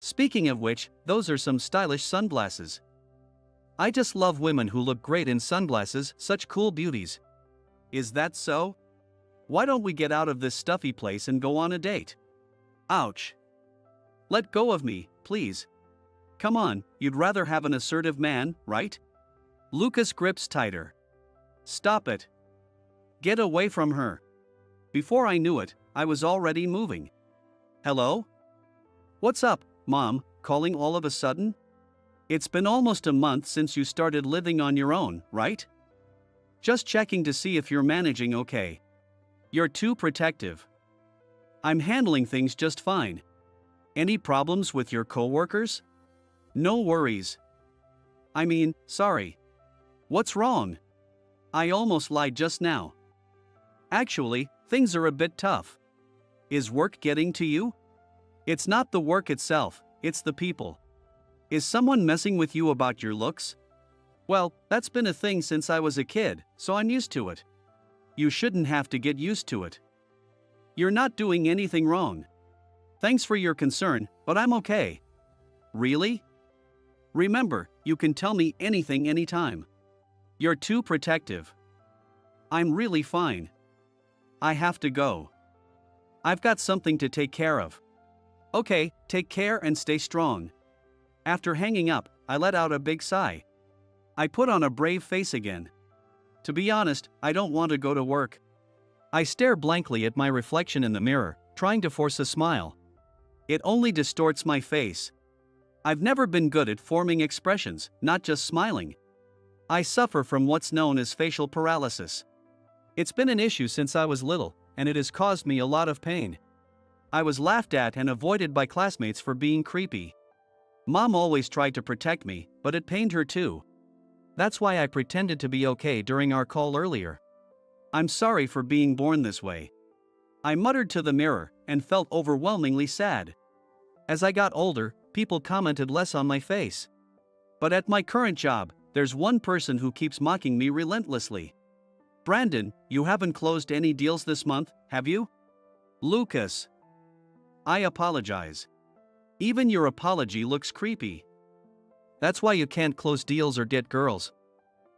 Speaking of which, those are some stylish sunglasses. I just love women who look great in sunglasses, such cool beauties. Is that so? Why don't we get out of this stuffy place and go on a date? Ouch. Let go of me, please. Come on, you'd rather have an assertive man, right? Lucas grips tighter. Stop it. Get away from her. Before I knew it, I was already moving. Hello? What's up, Mom, calling all of a sudden? It's been almost a month since you started living on your own, right? Just checking to see if you're managing okay. You're too protective. I'm handling things just fine. Any problems with your coworkers? No worries. I mean, sorry. What's wrong? I almost lied just now. Actually, things are a bit tough. Is work getting to you? It's not the work itself, it's the people. Is someone messing with you about your looks? Well, that's been a thing since I was a kid, so I'm used to it. You shouldn't have to get used to it. You're not doing anything wrong. Thanks for your concern, but I'm okay. Really? Remember, you can tell me anything anytime. You're too protective. I'm really fine. I have to go. I've got something to take care of. Okay, take care and stay strong. After hanging up, I let out a big sigh. I put on a brave face again. To be honest, I don't want to go to work. I stare blankly at my reflection in the mirror, trying to force a smile. It only distorts my face. I've never been good at forming expressions, not just smiling. I suffer from what's known as facial paralysis. It's been an issue since I was little, and it has caused me a lot of pain. I was laughed at and avoided by classmates for being creepy. Mom always tried to protect me, but it pained her too. That's why I pretended to be okay during our call earlier. I'm sorry for being born this way. I muttered to the mirror and felt overwhelmingly sad. As I got older, people commented less on my face. But at my current job, there's one person who keeps mocking me relentlessly. Brandon, you haven't closed any deals this month, have you? Lucas. I apologize. Even your apology looks creepy. That's why you can't close deals or get girls.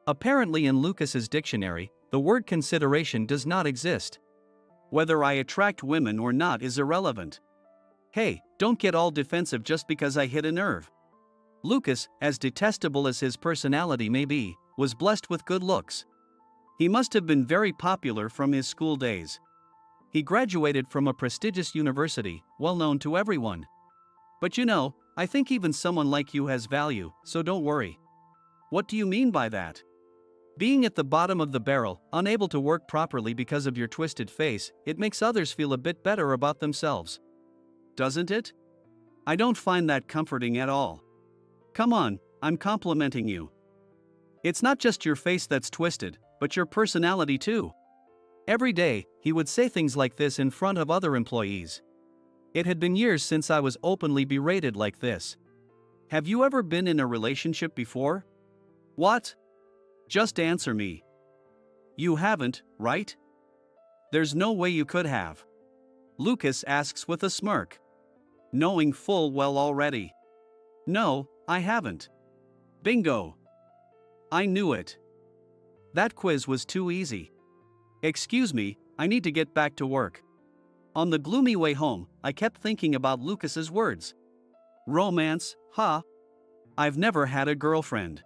Apparently in Lucas's dictionary, the word consideration does not exist. Whether I attract women or not is irrelevant. Hey, don't get all defensive just because I hit a nerve. Lucas, as detestable as his personality may be, was blessed with good looks. He must have been very popular from his school days. He graduated from a prestigious university, well known to everyone. But you know, I think even someone like you has value, so don't worry. What do you mean by that? Being at the bottom of the barrel, unable to work properly because of your twisted face, it makes others feel a bit better about themselves. Doesn't it? I don't find that comforting at all. Come on, I'm complimenting you. It's not just your face that's twisted, but your personality too. Every day, he would say things like this in front of other employees. It had been years since I was openly berated like this. Have you ever been in a relationship before? What? Just answer me. You haven't, right? There's no way you could have. Lucas asks with a smirk. Knowing full well already. No, I haven't. Bingo. I knew it. That quiz was too easy. Excuse me, I need to get back to work. On the gloomy way home, I kept thinking about Lucas's words. Romance, huh? I've never had a girlfriend.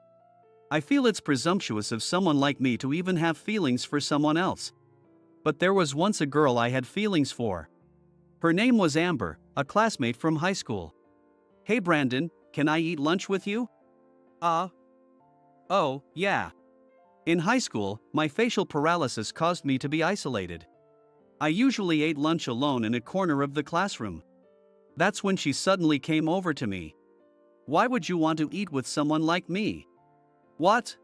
I feel it's presumptuous of someone like me to even have feelings for someone else. But there was once a girl I had feelings for. Her name was Amber, a classmate from high school. Hey Brandon, can I eat lunch with you? Oh, yeah. In high school, my facial paralysis caused me to be isolated. I usually ate lunch alone in a corner of the classroom. That's when she suddenly came over to me. Why would you want to eat with someone like me? What?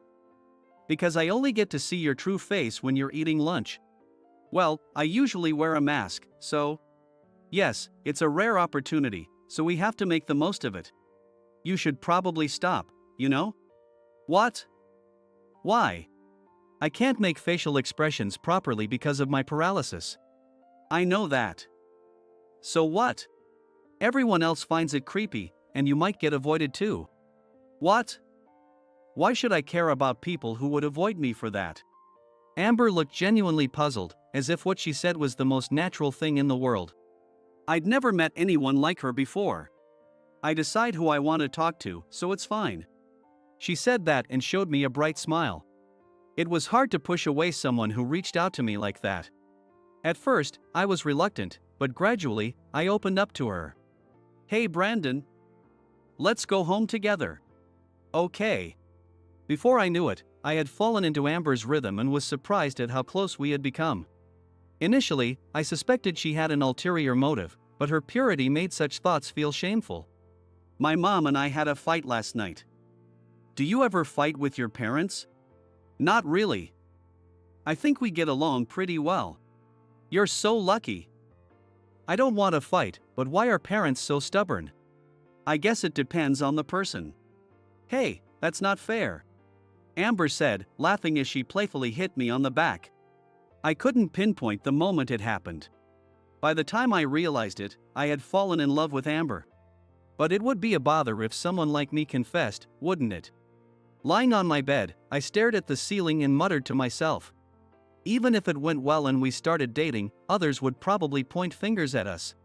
Because I only get to see your true face when you're eating lunch. Well, I usually wear a mask, so... Yes, it's a rare opportunity, so we have to make the most of it. You should probably stop, you know? What? Why? I can't make facial expressions properly because of my paralysis. I know that. So what? Everyone else finds it creepy, and you might get avoided too. What? Why should I care about people who would avoid me for that? Amber looked genuinely puzzled, as if what she said was the most natural thing in the world. I'd never met anyone like her before. I decide who I want to talk to, so it's fine. She said that and showed me a bright smile. It was hard to push away someone who reached out to me like that. At first, I was reluctant, but gradually, I opened up to her. Hey Brandon. Let's go home together. Okay. Before I knew it, I had fallen into Amber's rhythm and was surprised at how close we had become. Initially, I suspected she had an ulterior motive, but her purity made such thoughts feel shameful. My mom and I had a fight last night. Do you ever fight with your parents? Not really. I think we get along pretty well. You're so lucky. I don't want to fight, but why are parents so stubborn? I guess it depends on the person. Hey, that's not fair. Amber said, laughing as she playfully hit me on the back. I couldn't pinpoint the moment it happened. By the time I realized it, I had fallen in love with Amber. But it would be a bother if someone like me confessed, wouldn't it? Lying on my bed, I stared at the ceiling and muttered to myself. Even if it went well and we started dating, others would probably point fingers at us.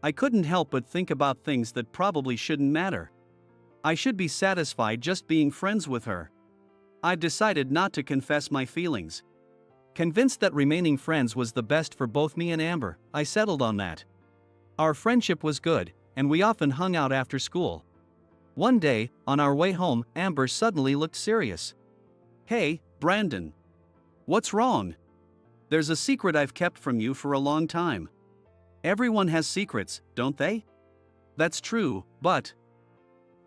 I couldn't help but think about things that probably shouldn't matter. I should be satisfied just being friends with her. I decided not to confess my feelings. Convinced that remaining friends was the best for both me and Amber, I settled on that. Our friendship was good, and we often hung out after school. One day, on our way home, Amber suddenly looked serious. Hey, Brandon. What's wrong? There's a secret I've kept from you for a long time. Everyone has secrets, don't they? That's true, but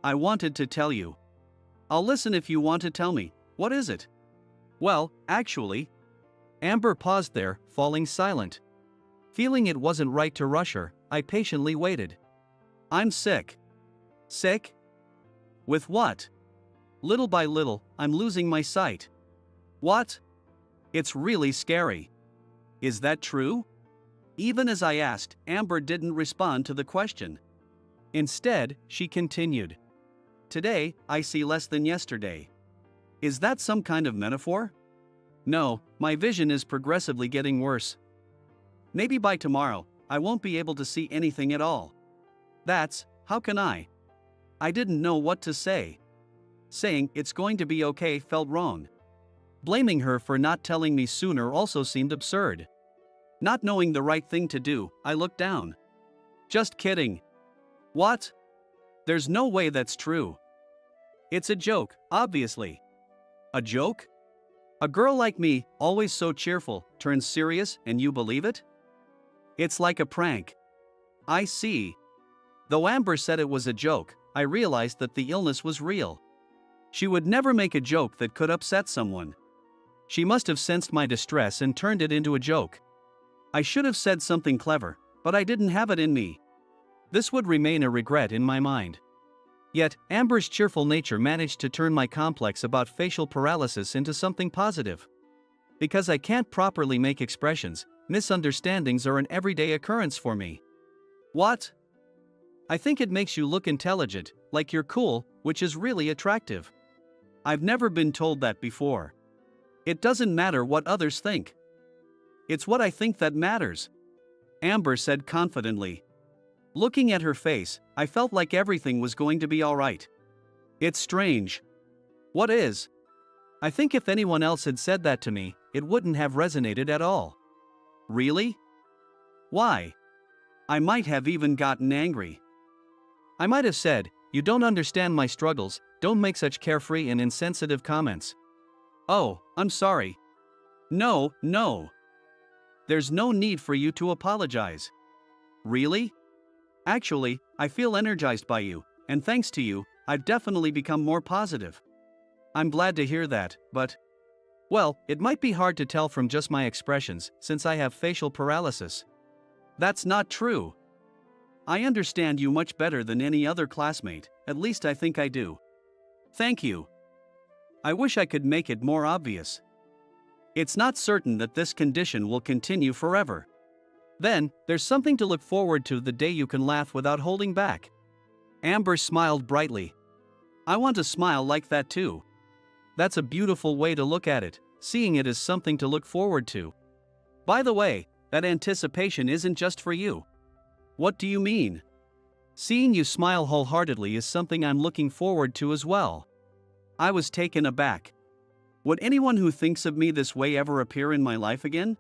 I wanted to tell you. I'll listen if you want to tell me. What is it? Well, actually. Amber paused there, falling silent. Feeling it wasn't right to rush her, I patiently waited. I'm sick. Sick? With what? Little by little, I'm losing my sight. What? It's really scary. Is that true? Even as I asked, Amber didn't respond to the question. Instead, she continued. Today, I see less than yesterday. Is that some kind of metaphor? No, my vision is progressively getting worse. Maybe by tomorrow, I won't be able to see anything at all. How can I? I didn't know what to say. Saying it's going to be okay felt wrong. Blaming her for not telling me sooner also seemed absurd. Not knowing the right thing to do, I looked down. Just kidding. What? There's no way that's true. It's a joke, obviously. A joke? A girl like me, always so cheerful, turns serious and you believe it? It's like a prank. I see. Though Amber said it was a joke, I realized that the illness was real. She would never make a joke that could upset someone. She must have sensed my distress and turned it into a joke. I should have said something clever, but I didn't have it in me. This would remain a regret in my mind. Yet, Amber's cheerful nature managed to turn my complex about facial paralysis into something positive. Because I can't properly make expressions, misunderstandings are an everyday occurrence for me. What? I think it makes you look intelligent, like you're cool, which is really attractive. I've never been told that before. It doesn't matter what others think. It's what I think that matters, Amber said confidently. Looking at her face, I felt like everything was going to be alright. It's strange. What is? I think if anyone else had said that to me, it wouldn't have resonated at all. Really? Why? I might have even gotten angry. I might have said, "You don't understand my struggles, don't make such carefree and insensitive comments." Oh, I'm sorry. No. There's no need for you to apologize. Really? Actually, I feel energized by you, and thanks to you, I've definitely become more positive. I'm glad to hear that, but well, it might be hard to tell from just my expressions, since I have facial paralysis. That's not true. I understand you much better than any other classmate, at least I think I do. Thank you. I wish I could make it more obvious. It's not certain that this condition will continue forever. Then, there's something to look forward to the day you can laugh without holding back. Amber smiled brightly. I want to smile like that too. That's a beautiful way to look at it, seeing it as something to look forward to. By the way, that anticipation isn't just for you. What do you mean? Seeing you smile wholeheartedly is something I'm looking forward to as well. I was taken aback. Would anyone who thinks of me this way ever appear in my life again?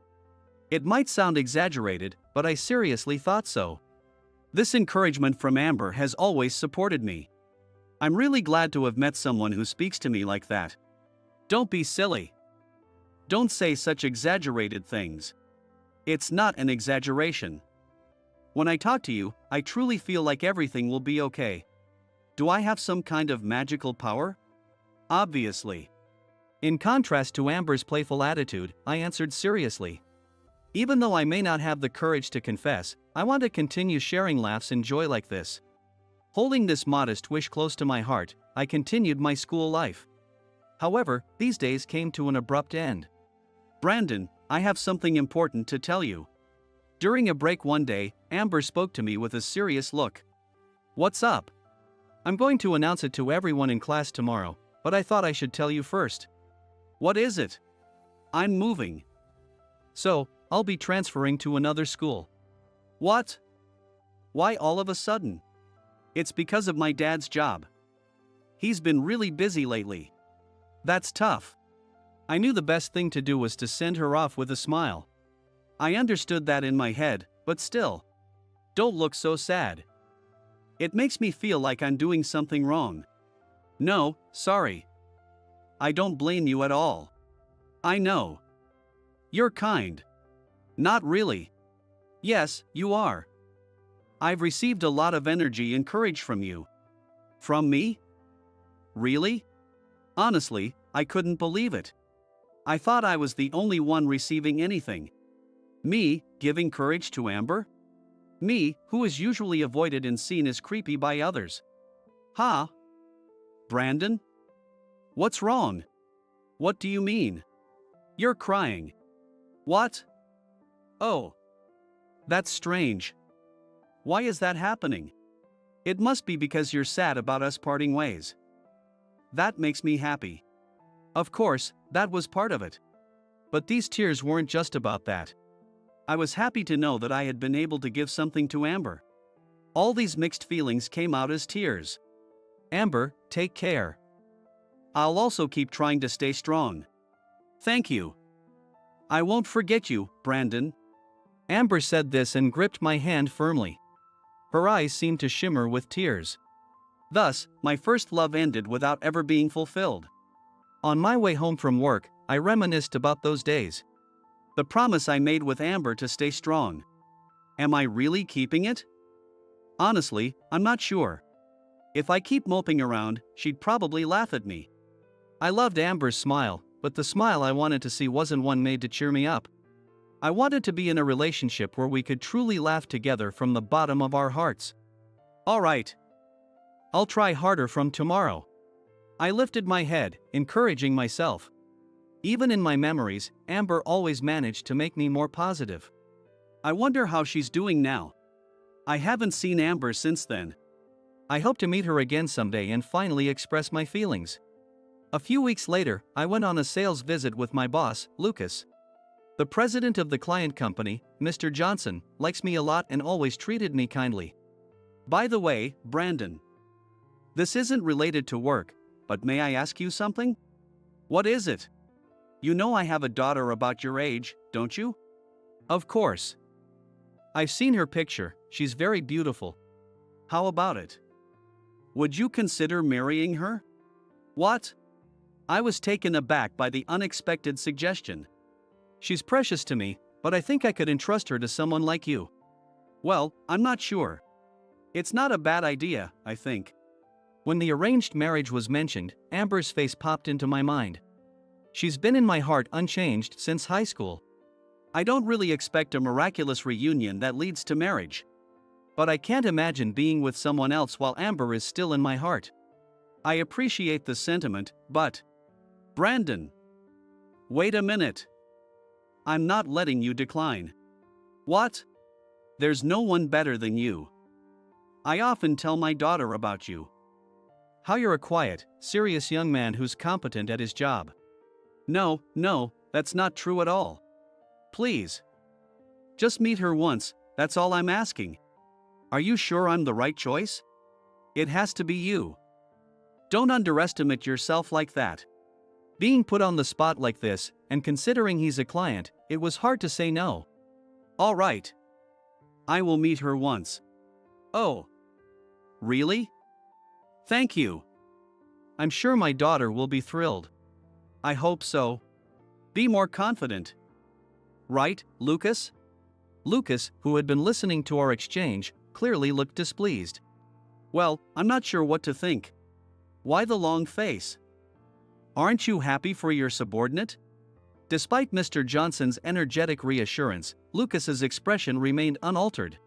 It might sound exaggerated, but I seriously thought so. This encouragement from Amber has always supported me. I'm really glad to have met someone who speaks to me like that. Don't be silly. Don't say such exaggerated things. It's not an exaggeration. When I talk to you, I truly feel like everything will be okay. Do I have some kind of magical power? Obviously. In contrast to Amber's playful attitude, I answered seriously. Even though I may not have the courage to confess, I want to continue sharing laughs and joy like this. Holding this modest wish close to my heart, I continued my school life. However, these days came to an abrupt end. Brandon, I have something important to tell you. During a break one day, Amber spoke to me with a serious look. What's up? I'm going to announce it to everyone in class tomorrow, but I thought I should tell you first. What is it? I'm moving. So, I'll be transferring to another school. What? Why all of a sudden? It's because of my dad's job. He's been really busy lately. That's tough. I knew the best thing to do was to send her off with a smile. I understood that in my head, but still. Don't look so sad. It makes me feel like I'm doing something wrong. No, sorry. I don't blame you at all. I know. You're kind. Not really. Yes, you are. I've received a lot of energy and courage from you. From me? Really? Honestly, I couldn't believe it. I thought I was the only one receiving anything. Me, giving courage to Amber? Me, who is usually avoided and seen as creepy by others. Huh? Brandon? What's wrong? What do you mean? You're crying. What? Oh. That's strange. Why is that happening? It must be because you're sad about us parting ways. That makes me happy. Of course, that was part of it. But these tears weren't just about that. I was happy to know that I had been able to give something to Amber. All these mixed feelings came out as tears. Amber, take care. I'll also keep trying to stay strong. Thank you. I won't forget you, Brandon. Amber said this and gripped my hand firmly. Her eyes seemed to shimmer with tears. Thus, my first love ended without ever being fulfilled. On my way home from work, I reminisced about those days. The promise I made with Amber to stay strong. Am I really keeping it? Honestly, I'm not sure. If I keep moping around, she'd probably laugh at me. I loved Amber's smile, but the smile I wanted to see wasn't one made to cheer me up. I wanted to be in a relationship where we could truly laugh together from the bottom of our hearts. All right. I'll try harder from tomorrow. I lifted my head, encouraging myself. Even in my memories, Amber always managed to make me more positive. I wonder how she's doing now. I haven't seen Amber since then. I hope to meet her again someday and finally express my feelings. A few weeks later, I went on a sales visit with my boss, Lucas. The president of the client company, Mr. Johnson, likes me a lot and always treated me kindly. By the way, Brandon. This isn't related to work, but may I ask you something? What is it? You know I have a daughter about your age, don't you? Of course. I've seen her picture, she's very beautiful. How about it? Would you consider marrying her? What? I was taken aback by the unexpected suggestion. She's precious to me, but I think I could entrust her to someone like you. Well, I'm not sure. It's not a bad idea, I think. When the arranged marriage was mentioned, Amber's face popped into my mind. She's been in my heart unchanged since high school. I don't really expect a miraculous reunion that leads to marriage. But I can't imagine being with someone else while Amber is still in my heart. I appreciate the sentiment, but... Brandon! Wait a minute. I'm not letting you decline. What? There's no one better than you. I often tell my daughter about you. How you're a quiet, serious young man who's competent at his job. No, that's not true at all. Please. Just meet her once, that's all I'm asking. Are you sure I'm the right choice? It has to be you. Don't underestimate yourself like that. Being put on the spot like this, and considering he's a client, it was hard to say no. All right. I will meet her once. Oh. Really? Thank you. I'm sure my daughter will be thrilled. I hope so. Be more confident. Right, Lucas? Lucas, who had been listening to our exchange, clearly looked displeased. Well, I'm not sure what to think. Why the long face? Aren't you happy for your subordinate? Despite Mr. Johnson's energetic reassurance, Lucas's expression remained unaltered.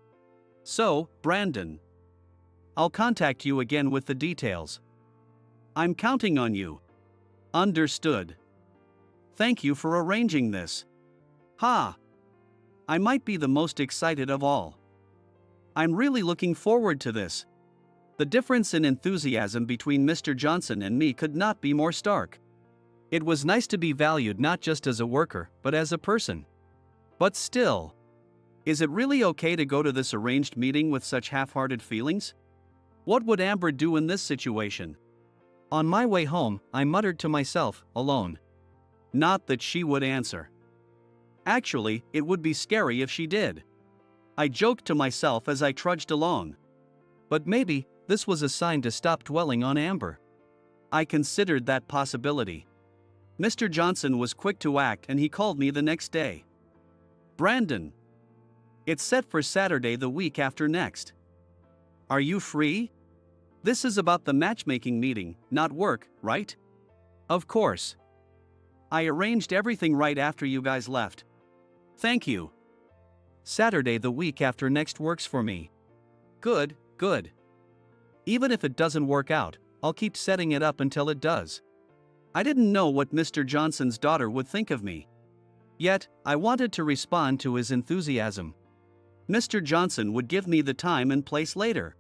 So, Brandon. I'll contact you again with the details. I'm counting on you. Understood. Thank you for arranging this. Ha! I might be the most excited of all. I'm really looking forward to this. The difference in enthusiasm between Mr. Johnson and me could not be more stark. It was nice to be valued not just as a worker, but as a person. But still, is it really okay to go to this arranged meeting with such half-hearted feelings? What would Amber do in this situation? On my way home, I muttered to myself, alone. Not that she would answer. Actually, it would be scary if she did. I joked to myself as I trudged along. But maybe, this was a sign to stop dwelling on Amber. I considered that possibility. Mr. Johnson was quick to act and he called me the next day. Brandon. It's set for Saturday the week after next. Are you free? This is about the matchmaking meeting, not work, right? Of course. I arranged everything right after you guys left. Thank you. Saturday the week after next works for me. Good. Even if it doesn't work out, I'll keep setting it up until it does. I didn't know what Mr. Johnson's daughter would think of me. Yet, I wanted to respond to his enthusiasm. Mr. Johnson would give me the time and place later.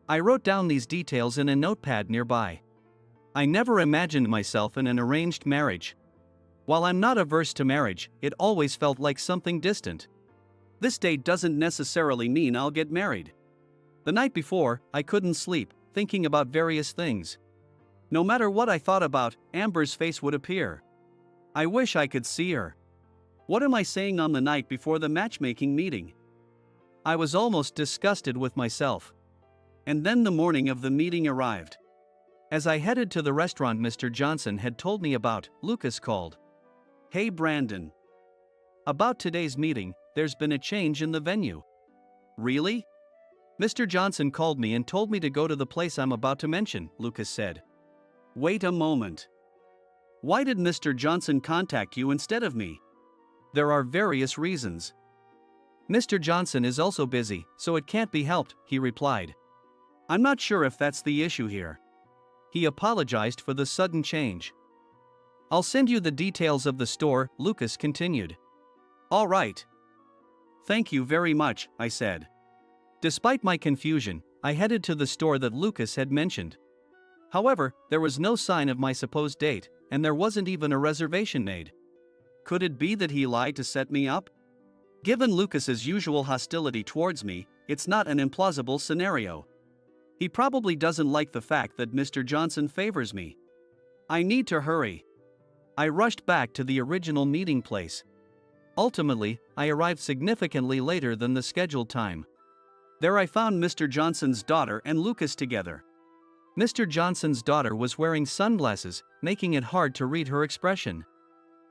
I wrote down these details in a notepad nearby. I never imagined myself in an arranged marriage. While I'm not averse to marriage, it always felt like something distant. This date doesn't necessarily mean I'll get married. The night before, I couldn't sleep, thinking about various things. No matter what I thought about, Amber's face would appear. I wish I could see her. What am I saying on the night before the matchmaking meeting? I was almost disgusted with myself. And then the morning of the meeting arrived. As I headed to the restaurant Mr. Johnson had told me about, Lucas called. Hey Brandon. About today's meeting, there's been a change in the venue. Really? Mr. Johnson called me and told me to go to the place I'm about to mention, Lucas said. Wait a moment. Why did Mr. Johnson contact you instead of me? There are various reasons. Mr. Johnson is also busy, so it can't be helped, he replied. I'm not sure if that's the issue here. He apologized for the sudden change. I'll send you the details of the store, Lucas continued. All right. Thank you very much, I said. Despite my confusion, I headed to the store that Lucas had mentioned. However, there was no sign of my supposed date, and there wasn't even a reservation made. Could it be that he lied to set me up? Given Lucas's usual hostility towards me, it's not an implausible scenario. He probably doesn't like the fact that Mr. Johnson favors me. I need to hurry. I rushed back to the original meeting place. Ultimately, I arrived significantly later than the scheduled time. There I found Mr. Johnson's daughter and Lucas together. Mr. Johnson's daughter was wearing sunglasses, making it hard to read her expression.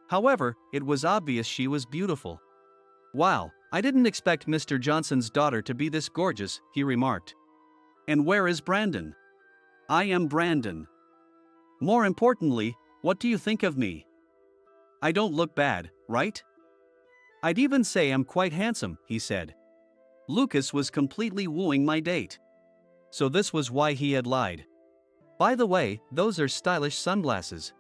However, it was obvious she was beautiful. Wow, I didn't expect Mr. Johnson's daughter to be this gorgeous, he remarked. And where is Brandon? I am Brandon. More importantly, what do you think of me? I don't look bad, right? I'd even say I'm quite handsome, he said. Lucas was completely wooing my date. So this was why he had lied. By the way, those are stylish sunglasses.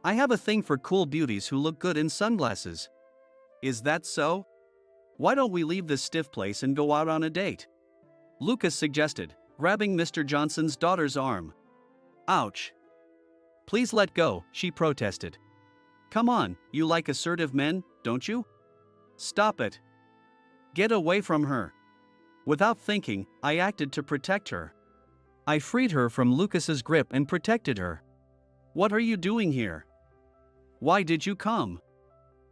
I have a thing for cool beauties who look good in sunglasses. Is that so? Why don't we leave this stiff place and go out on a date? Lucas suggested, grabbing Mr. Johnson's daughter's arm. Ouch. Please let go, she protested. Come on, you like assertive men, don't you? Stop it. Get away from her. Without thinking, I acted to protect her. I freed her from Lucas's grip and protected her. What are you doing here? Why did you come?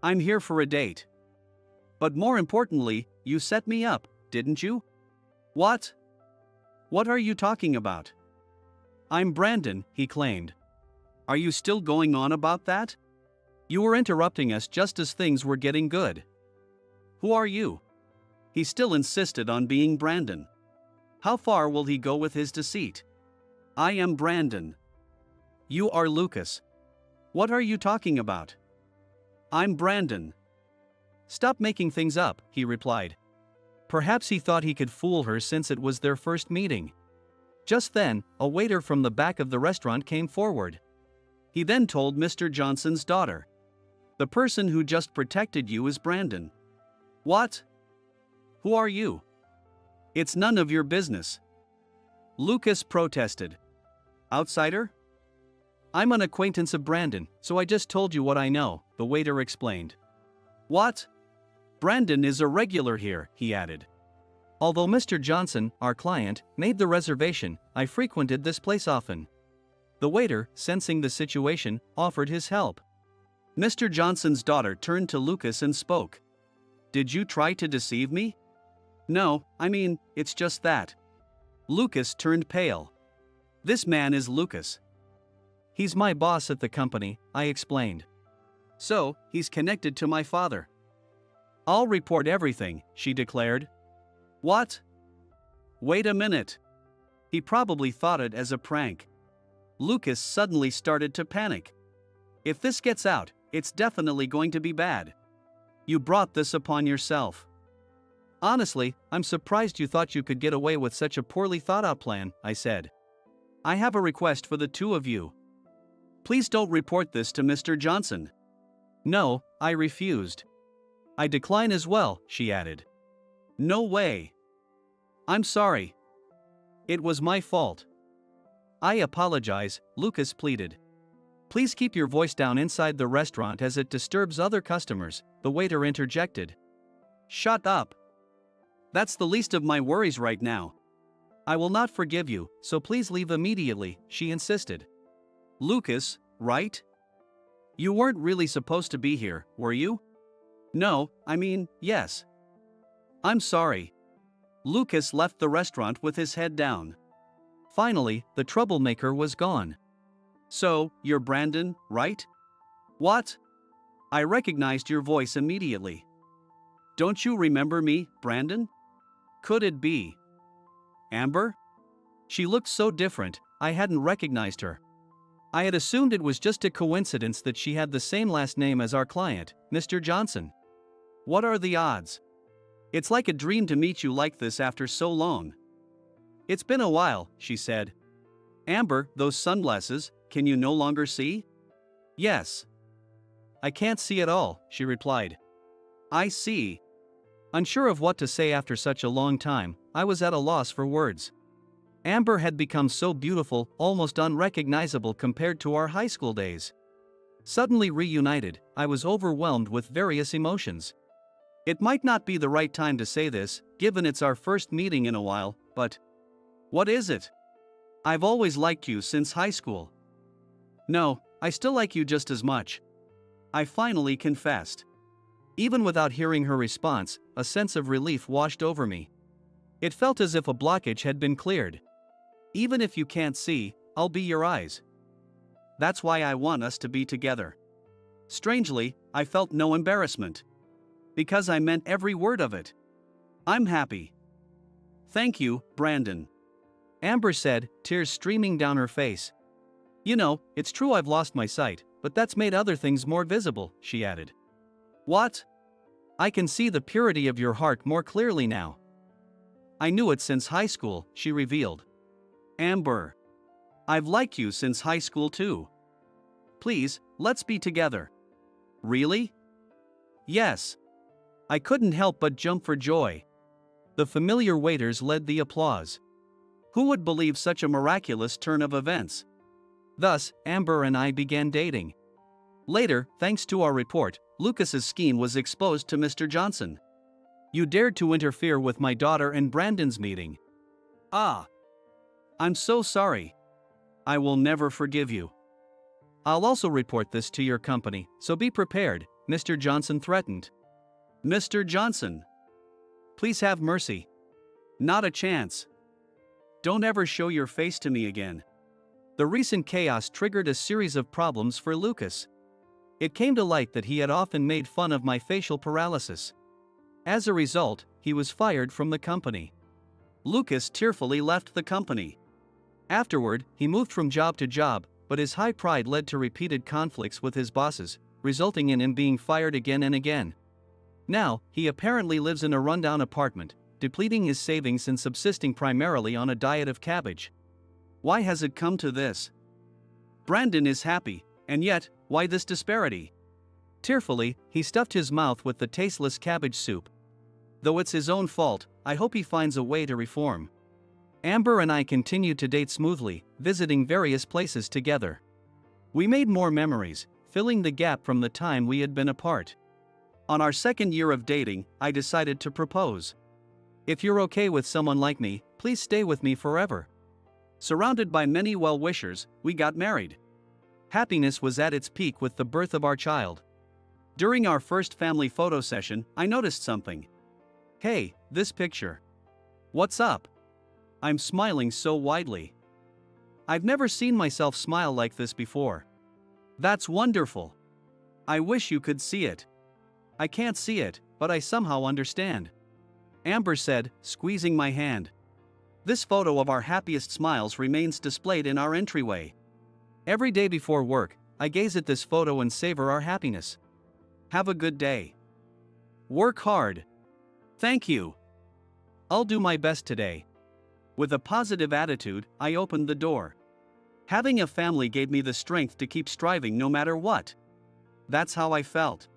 I'm here for a date. But more importantly, you set me up, didn't you? What? What are you talking about? I'm Brandon, he claimed. Are you still going on about that? You were interrupting us just as things were getting good. Who are you? He still insisted on being Brandon. How far will he go with his deceit? I am Brandon. You are Lucas. What are you talking about? I'm Brandon. Stop making things up, he replied. Perhaps he thought he could fool her since it was their first meeting. Just then, a waiter from the back of the restaurant came forward. He then told Mr. Johnson's daughter. The person who just protected you is Brandon. What? Who are you? It's none of your business. Lucas protested. Outsider? I'm an acquaintance of Brandon, so I just told you what I know, the waiter explained. What? Brandon is a regular here, he added. Although Mr. Johnson, our client, made the reservation, I frequented this place often. The waiter, sensing the situation, offered his help. Mr. Johnson's daughter turned to Lucas and spoke. Did you try to deceive me? No, I mean, it's just that. Lucas turned pale. This man is Lucas. He's my boss at the company, I explained. So, he's connected to my father. I'll report everything, she declared. What? Wait a minute. He probably thought it as a prank. Lucas suddenly started to panic. If this gets out, it's definitely going to be bad. You brought this upon yourself. Honestly, I'm surprised you thought you could get away with such a poorly thought out plan, I said. I have a request for the two of you. Please don't report this to Mr. Johnson. No, I refused. I decline as well, she added. No way. I'm sorry. It was my fault. I apologize, Lucas pleaded. Please keep your voice down inside the restaurant as it disturbs other customers, the waiter interjected. Shut up. That's the least of my worries right now. I will not forgive you, so please leave immediately, she insisted. Lucas, right? You weren't really supposed to be here, were you? No, I mean, yes. I'm sorry. Lucas left the restaurant with his head down. Finally, the troublemaker was gone. So, you're Brandon, right? What? I recognized your voice immediately. Don't you remember me, Brandon? Could it be Amber? She looked so different, I hadn't recognized her. I had assumed it was just a coincidence that she had the same last name as our client, Mr. Johnson. What are the odds? It's like a dream to meet you like this after so long. It's been a while, she said. Amber, those sunglasses, can you no longer see? Yes. I can't see at all, she replied. I see. Unsure of what to say after such a long time, I was at a loss for words. Amber had become so beautiful, almost unrecognizable compared to our high school days. Suddenly reunited, I was overwhelmed with various emotions. It might not be the right time to say this, given it's our first meeting in a while, but what is it? I've always liked you since high school. No, I still like you just as much. I finally confessed. Even without hearing her response, a sense of relief washed over me. It felt as if a blockage had been cleared. Even if you can't see, I'll be your eyes. That's why I want us to be together. Strangely, I felt no embarrassment. Because I meant every word of it. I'm happy. Thank you, Brandon. Amber said, tears streaming down her face. You know, it's true I've lost my sight, but that's made other things more visible, she added. What? I can see the purity of your heart more clearly now. I knew it since high school, she revealed. Amber. I've liked you since high school too. Please, let's be together. Really? Yes. I couldn't help but jump for joy. The familiar waiters led the applause. Who would believe such a miraculous turn of events? Thus, Amber and I began dating. Later, thanks to our report, Lucas's scheme was exposed to Mr. Johnson. You dared to interfere with my daughter and Brandon's meeting. Ah. I'm so sorry. I will never forgive you. I'll also report this to your company, so be prepared, Mr. Johnson threatened. Mr. Johnson. Please have mercy. Not a chance. Don't ever show your face to me again. The recent chaos triggered a series of problems for Lucas. It came to light that he had often made fun of my facial paralysis. As a result, he was fired from the company. Lucas tearfully left the company. Afterward, he moved from job to job, but his high pride led to repeated conflicts with his bosses, resulting in him being fired again and again. Now, he apparently lives in a rundown apartment, depleting his savings and subsisting primarily on a diet of cabbage. Why has it come to this? Brandon is happy, and yet, why this disparity? Tearfully, he stuffed his mouth with the tasteless cabbage soup. Though it's his own fault, I hope he finds a way to reform. Amber and I continued to date smoothly, visiting various places together. We made more memories, filling the gap from the time we had been apart. On our second year of dating, I decided to propose. If you're okay with someone like me, please stay with me forever. Surrounded by many well-wishers, we got married. Happiness was at its peak with the birth of our child. During our first family photo session, I noticed something. Hey, this picture. What's up? I'm smiling so widely. I've never seen myself smile like this before. That's wonderful. I wish you could see it. I can't see it, but I somehow understand. Amber said, squeezing my hand. This photo of our happiest smiles remains displayed in our entryway. Every day before work, I gaze at this photo and savor our happiness. Have a good day. Work hard. Thank you. I'll do my best today. With a positive attitude, I opened the door. Having a family gave me the strength to keep striving no matter what. That's how I felt.